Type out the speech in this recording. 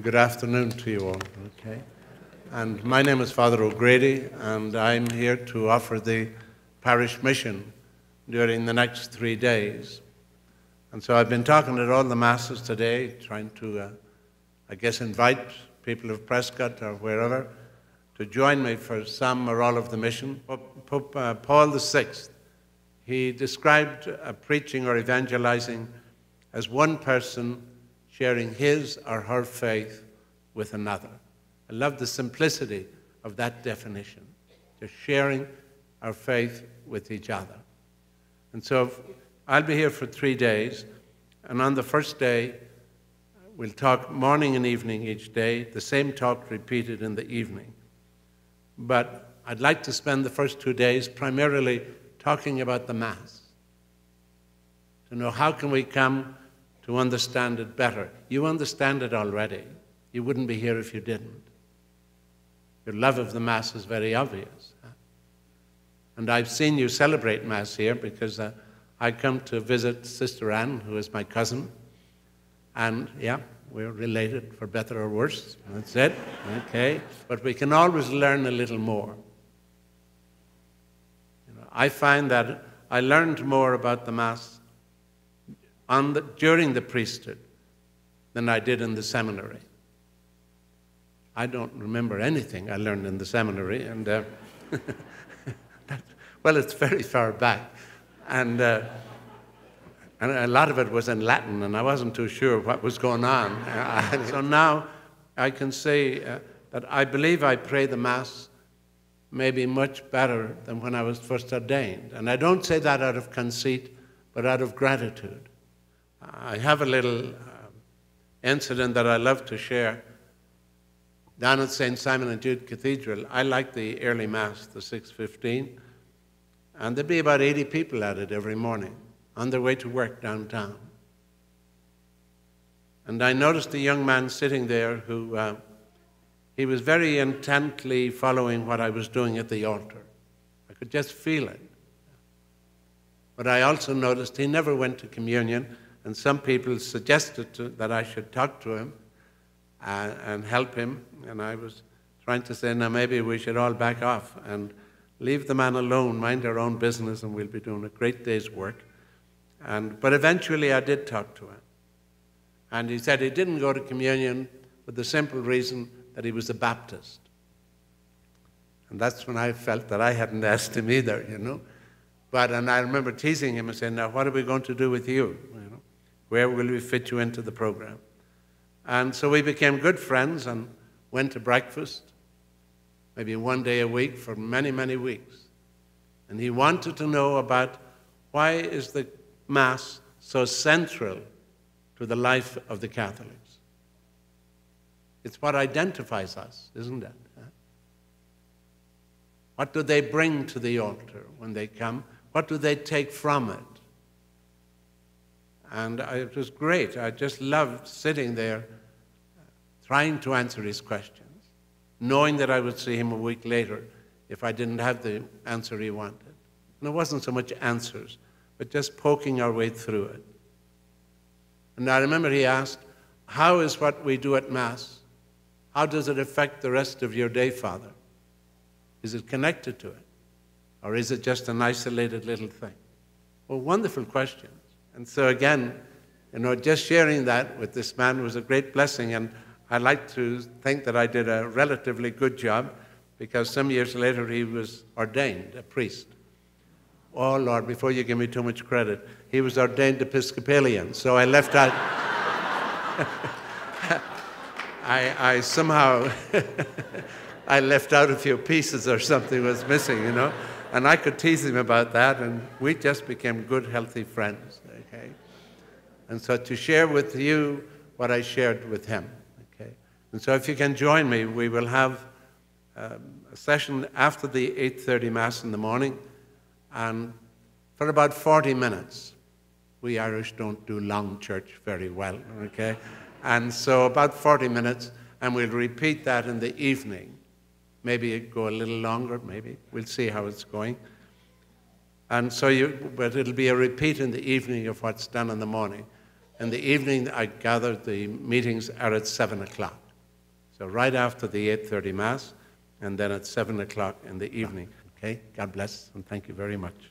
Good afternoon to you all. Okay. And my name is Father O'Grady, and I'm here to offer the parish mission during the next 3 days. And so I've been talking at all the masses today, trying to, invite people of Prescott or wherever to join me for some or all of the mission. Pope Paul VI, he described preaching or evangelizing as one person sharing his or her faith with another. I love the simplicity of that definition, just sharing our faith with each other. And so I'll be here for 3 days, and on the first day, we'll talk morning and evening each day, the same talk repeated in the evening. But I'd like to spend the first 2 days primarily talking about the Mass, to know how can we come to understand it better. You understand it already. You wouldn't be here if you didn't. Your love of the Mass is very obvious. And I've seen you celebrate Mass here because I come to visit Sister Anne, who is my cousin. And yeah, we're related for better or worse. That's it. Okay. But we can always learn a little more. I find that I learned more about the Mass during the priesthood than I did in the seminary. I don't remember anything I learned in the seminary, and well, it's very far back, and a lot of it was in Latin, and I wasn't too sure what was going on. So now I can say that I believe I pray the Mass maybe much better than when I was first ordained, and I don't say that out of conceit, but out of gratitude. I have a little incident that I love to share. Down at St. Simon and Jude Cathedral, I like the early Mass, the 6:15, and there'd be about 80 people at it every morning on their way to work downtown. And I noticed a young man sitting there who, he was very intently following what I was doing at the altar. I could just feel it. But I also noticed he never went to communion, and some people suggested that I should talk to him and help him. And I was trying to say, now maybe we should all back off and leave the man alone, mind our own business, and we'll be doing a great day's work. But eventually I did talk to him. And he said he didn't go to communion for the simple reason that he was a Baptist. And that's when I felt that I hadn't asked him either, And I remember teasing him and saying, now what are we going to do with you? Where will we fit you into the program? And so we became good friends and went to breakfast, maybe 1 day a week for many, many weeks. And he wanted to know about why is the Mass so central to the life of the Catholics. It's what identifies us, isn't it? What do they bring to the altar when they come? What do they take from it? And it was great. I just loved sitting there trying to answer his questions, knowing that I would see him a week later if I didn't have the answer he wanted. And it wasn't so much answers, but just poking our way through it. And I remember he asked, how is what we do at Mass, how does it affect the rest of your day, Father? Is it connected to it? Or is it just an isolated little thing? Well, wonderful questions. And so again, just sharing that with this man was a great blessing. And I like to think that I did a relatively good job because some years later he was ordained a priest. Oh, Lord, before you give me too much credit, he was ordained Episcopalian. So I left out, I somehow, I left out a few pieces or something was missing, And I could tease him about that, and we just became good, healthy friends, okay? And so to share with you what I shared with him, okay? And so if you can join me, we will have a session after the 8:30 Mass in the morning, and for about 40 minutes. We Irish don't do long church very well, okay? And so about 40 minutes, and we'll repeat that in the evening. Maybe it go a little longer, maybe. We'll see how it's going. And so but it'll be a repeat in the evening of what's done in the morning. In the evening, I gather the meetings are at 7 o'clock. So right after the 8:30 Mass, and then at 7 o'clock in the evening. Okay? God bless, and thank you very much.